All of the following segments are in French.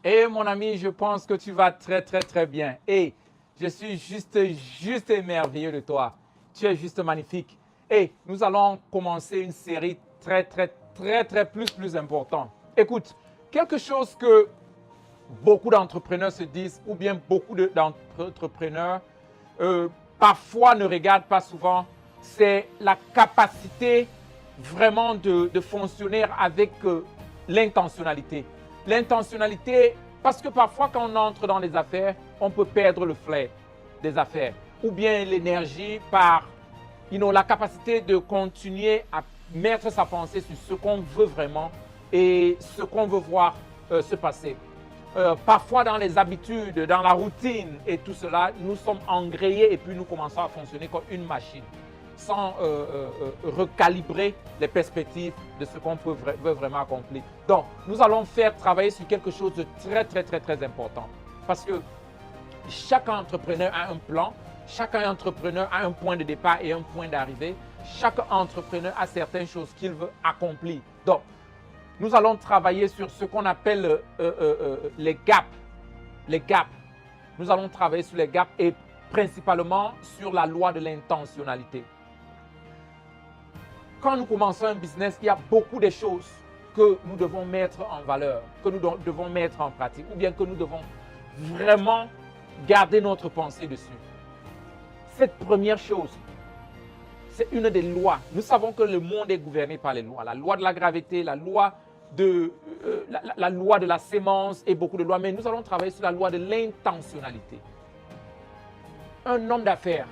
Et mon ami, je pense que tu vas très bien. Et je suis juste émerveillé de toi. Tu es juste magnifique. Et nous allons commencer une série très plus importante. Écoute, quelque chose que beaucoup d'entrepreneurs se disent, ou bien beaucoup d'entrepreneurs parfois ne regardent pas souvent, c'est la capacité vraiment de fonctionner avec l'intentionnalité. L'intentionnalité, parce que parfois quand on entre dans les affaires, on peut perdre le flair des affaires, ou bien l'énergie par la capacité de continuer à mettre sa pensée sur ce qu'on veut vraiment et ce qu'on veut voir se passer. Parfois dans les habitudes, dans la routine et tout cela, nous sommes engrayés et puis nous commençons à fonctionner comme une machine sans recalibrer les perspectives de ce qu'on veut vraiment accomplir. Donc, nous allons faire travailler sur quelque chose de très important. Parce que chaque entrepreneur a un plan, chaque entrepreneur a un point de départ et un point d'arrivée. Chaque entrepreneur a certaines choses qu'il veut accomplir. Donc, nous allons travailler sur ce qu'on appelle les gaps. Les gaps. Nous allons travailler sur les gaps et principalement sur la loi de l'intentionnalité. Quand nous commençons un business, il y a beaucoup de choses que nous devons mettre en valeur, que nous devons mettre en pratique, ou bien que nous devons vraiment garder notre pensée dessus. Cette première chose, c'est une des lois. Nous savons que le monde est gouverné par les lois. La loi de la gravité, la loi de la sémence et beaucoup de lois. Mais nous allons travailler sur la loi de l'intentionnalité. Un homme d'affaires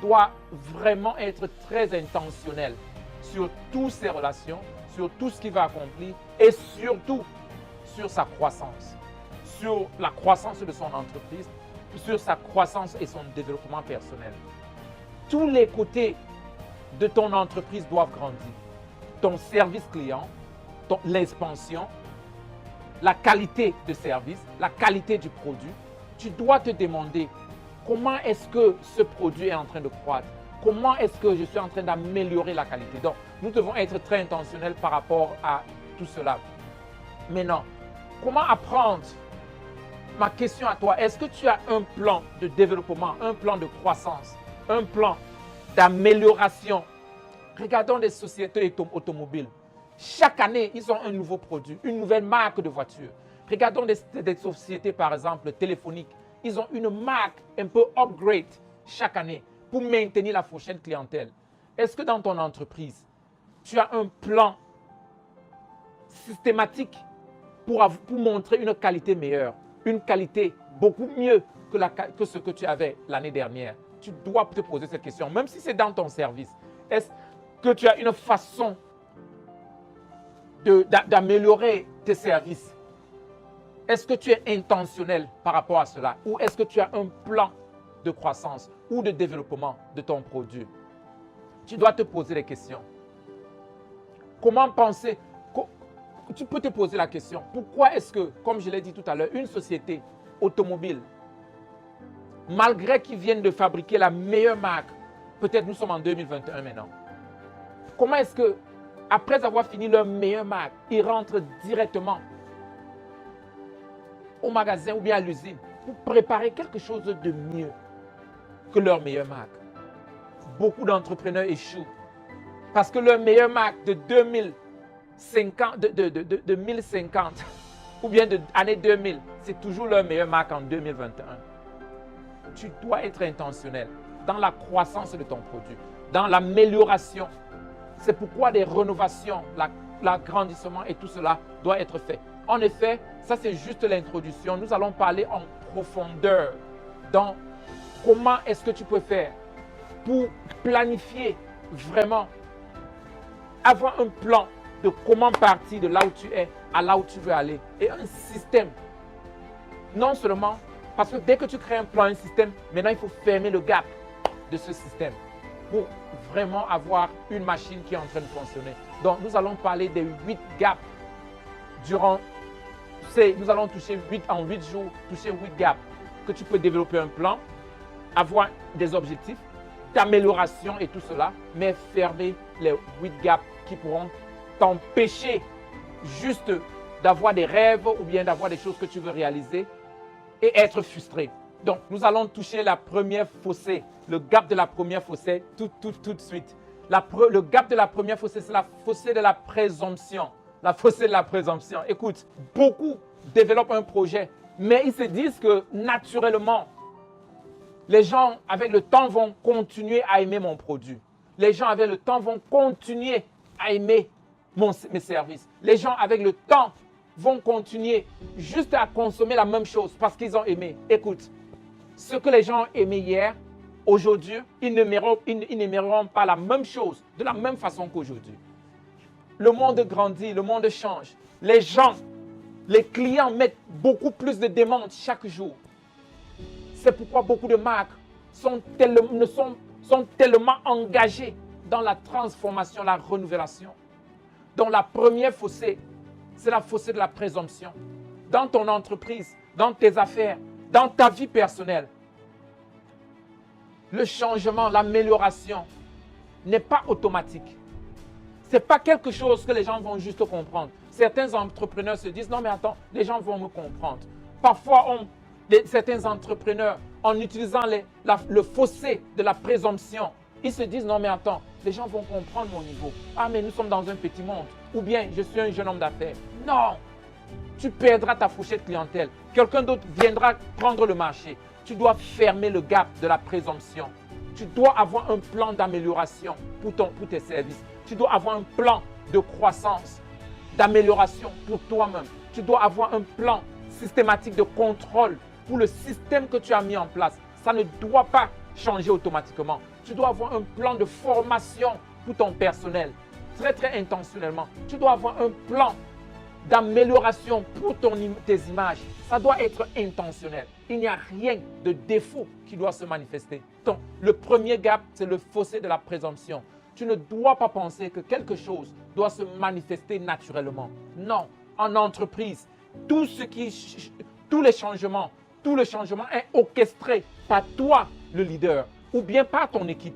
doit vraiment être très intentionnel sur toutes ses relations, sur tout ce qu'il va accomplir et surtout sur sa croissance, sur la croissance de son entreprise, sur sa croissance et son développement personnel. Tous les côtés de ton entreprise doivent grandir. Ton service client, l'expansion, la qualité de service, la qualité du produit. Tu dois te demander comment est-ce que ce produit est en train de croître. Comment est-ce que je suis en train d'améliorer la qualité? Donc, nous devons être très intentionnels par rapport à tout cela. Maintenant, comment apprendre? Ma question à toi, est-ce que tu as un plan de développement, un plan de croissance, un plan d'amélioration? Regardons les sociétés automobiles. Chaque année, ils ont un nouveau produit, une nouvelle marque de voiture. Regardons des sociétés, par exemple, téléphoniques. Ils ont une marque un peu upgrade chaque année pour maintenir la prochaine clientèle. Est-ce que dans ton entreprise, tu as un plan systématique pour montrer une qualité meilleure, une qualité beaucoup mieux que ce que tu avais l'année dernière? Tu dois te poser cette question, même si c'est dans ton service. Est-ce que tu as une façon d'améliorer tes services? Est-ce que tu es intentionnel par rapport à cela? Ou est-ce que tu as un plan de croissance ou de développement de ton produit? Tu dois te poser des questions. Comment penser? Tu peux te poser la question, pourquoi est-ce que, comme je l'ai dit tout à l'heure, une société automobile, malgré qu'ils viennent de fabriquer la meilleure marque, peut-être nous sommes en 2021 maintenant, comment est-ce que, après avoir fini leur meilleure marque, ils rentrent directement au magasin ou bien à l'usine pour préparer quelque chose de mieux que leur meilleure marque? Beaucoup d'entrepreneurs échouent parce que leur meilleure marque de 2050 ou bien de l'année 2000, c'est toujours leur meilleure marque en 2021. Tu dois être intentionnel dans la croissance de ton produit, dans l'amélioration. C'est pourquoi des rénovations, l'agrandissement et tout cela doit être fait. En effet, ça c'est juste l'introduction. Nous allons parler en profondeur dans comment est-ce que tu peux faire pour planifier vraiment, avoir un plan de comment partir de là où tu es à là où tu veux aller et un système. Non seulement parce que dès que tu crées un plan, un système, maintenant il faut fermer le gap de ce système pour vraiment avoir une machine qui est en train de fonctionner. Donc nous allons parler des 8 gaps durant nous allons toucher en 8 jours, toucher 8 gaps que tu peux développer un plan, avoir des objectifs, d'amélioration et tout cela, mais fermer les 8 gaps qui pourront t'empêcher juste d'avoir des rêves ou bien d'avoir des choses que tu veux réaliser et être frustré. Donc, nous allons toucher la première fossée, le gap de la première fossée tout de suite. Le gap de la première fossée, c'est la fossée de la présomption. La fossée de la présomption. Écoute, beaucoup développent un projet, mais ils se disent que naturellement, les gens avec le temps vont continuer à aimer mon produit. Les gens avec le temps vont continuer à aimer mes services. Les gens avec le temps vont continuer juste à consommer la même chose parce qu'ils ont aimé. Écoute, ce que les gens ont aimé hier, aujourd'hui, ils n'aimeront pas la même chose de la même façon qu'aujourd'hui. Le monde grandit, le monde change. Les gens, les clients mettent beaucoup plus de demandes chaque jour. C'est pourquoi beaucoup de marques sont tellement engagées dans la transformation, la renouvellation. Donc la première fossée, c'est la fossée de la présomption. Dans ton entreprise, dans tes affaires, dans ta vie personnelle, le changement, l'amélioration n'est pas automatique. Ce n'est pas quelque chose que les gens vont juste comprendre. Certains entrepreneurs se disent, non mais attends, les gens vont me comprendre. Parfois, certains entrepreneurs, en utilisant le fossé de la présomption, ils se disent, non mais attends, les gens vont comprendre mon niveau. Ah mais nous sommes dans un petit monde. Ou bien, je suis un jeune homme d'affaires. Non, tu perdras ta fourchette clientèle. Quelqu'un d'autre viendra prendre le marché. Tu dois fermer le gap de la présomption. Tu dois avoir un plan d'amélioration pour tes services. Tu dois avoir un plan de croissance, d'amélioration pour toi-même. Tu dois avoir un plan systématique de contrôle pour le système que tu as mis en place. Ça ne doit pas changer automatiquement. Tu dois avoir un plan de formation pour ton personnel, très intentionnellement. Tu dois avoir un plan d'amélioration pour tes images. Ça doit être intentionnel. Il n'y a rien de défaut qui doit se manifester. Donc, le premier gap, c'est le fossé de la présomption. Tu ne dois pas penser que quelque chose doit se manifester naturellement. Non, en entreprise, tout le changement est orchestré par toi, le leader, ou bien par ton équipe.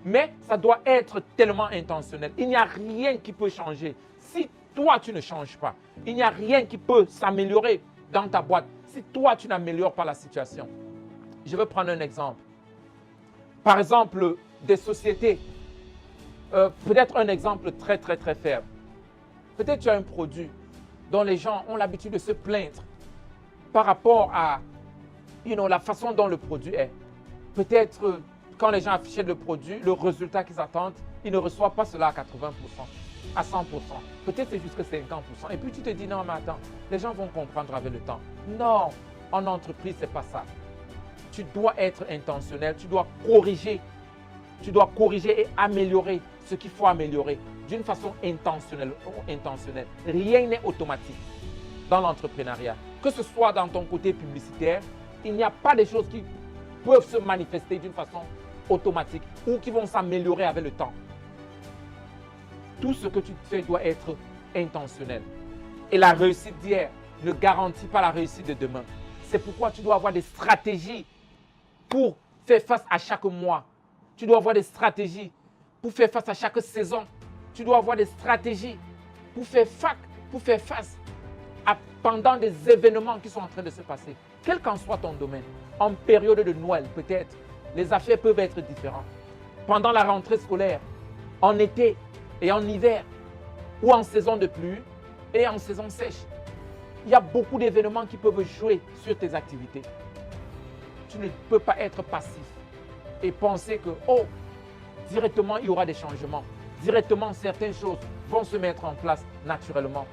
Mais ça doit être tellement intentionnel. Il n'y a rien qui peut changer. Si toi, tu ne changes pas, il n'y a rien qui peut s'améliorer dans ta boîte si toi, tu n'améliores pas la situation. Je vais prendre un exemple. Par exemple, des sociétés. Peut-être un exemple très faible. Peut-être tu as un produit dont les gens ont l'habitude de se plaindre par rapport à la façon dont le produit est. Peut-être quand les gens affichent le produit, le résultat qu'ils attendent, ils ne reçoivent pas cela à 80%, à 100%. Peut-être c'est jusqu'à 50%. Et puis tu te dis, non mais attends, les gens vont comprendre avec le temps. Non, en entreprise, ce n'est pas ça. Tu dois être intentionnel, tu dois corriger et améliorer ce qu'il faut améliorer d'une façon intentionnelle. Rien n'est automatique dans l'entrepreneuriat. Que ce soit dans ton côté publicitaire, il n'y a pas de choses qui peuvent se manifester d'une façon automatique ou qui vont s'améliorer avec le temps. Tout ce que tu fais doit être intentionnel. Et la réussite d'hier ne garantit pas la réussite de demain. C'est pourquoi tu dois avoir des stratégies pour faire face à chaque mois. Tu dois avoir des stratégies pour faire face à chaque saison. Tu dois avoir des stratégies pour faire face pendant des événements qui sont en train de se passer. Quel qu'en soit ton domaine, en période de Noël peut-être, les affaires peuvent être différentes. Pendant la rentrée scolaire, en été et en hiver, ou en saison de pluie et en saison sèche. Il y a beaucoup d'événements qui peuvent jouer sur tes activités. Tu ne peux pas être passif et penser que, directement, il y aura des changements. Directement, certaines choses vont se mettre en place naturellement.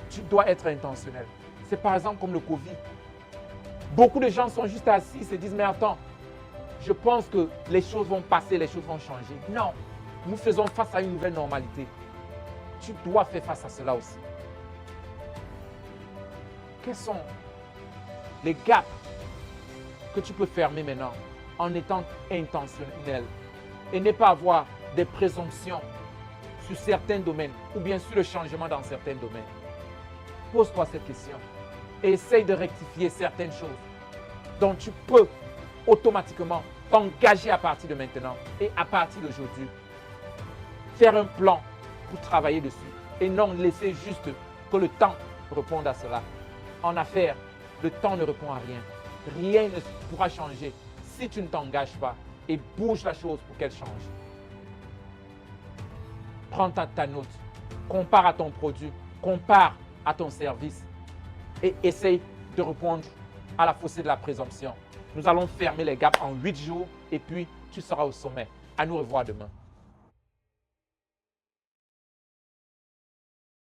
Tu dois être intentionnel. C'est par exemple comme le Covid. Beaucoup de gens sont juste assis et se disent, mais attends, je pense que les choses vont passer, les choses vont changer. Non, nous faisons face à une nouvelle normalité. Tu dois faire face à cela aussi. Quels sont les gaps que tu peux fermer maintenant en étant intentionnel et ne pas avoir des présomptions sur certains domaines ou bien sur le changement dans certains domaines? Pose-toi cette question et essaye de rectifier certaines choses dont tu peux automatiquement t'engager à partir de maintenant et à partir d'aujourd'hui. Faire un plan pour travailler dessus et non laisser juste que le temps réponde à cela. En affaires, le temps ne répond à rien. Rien ne pourra changer si tu ne t'engages pas et bouge la chose pour qu'elle change. Prends ta note, compare à ton produit, compare à ton service et essaye de répondre à la fossée de la présomption. Nous allons fermer les gaps en 8 jours et puis tu seras au sommet. À nous revoir demain.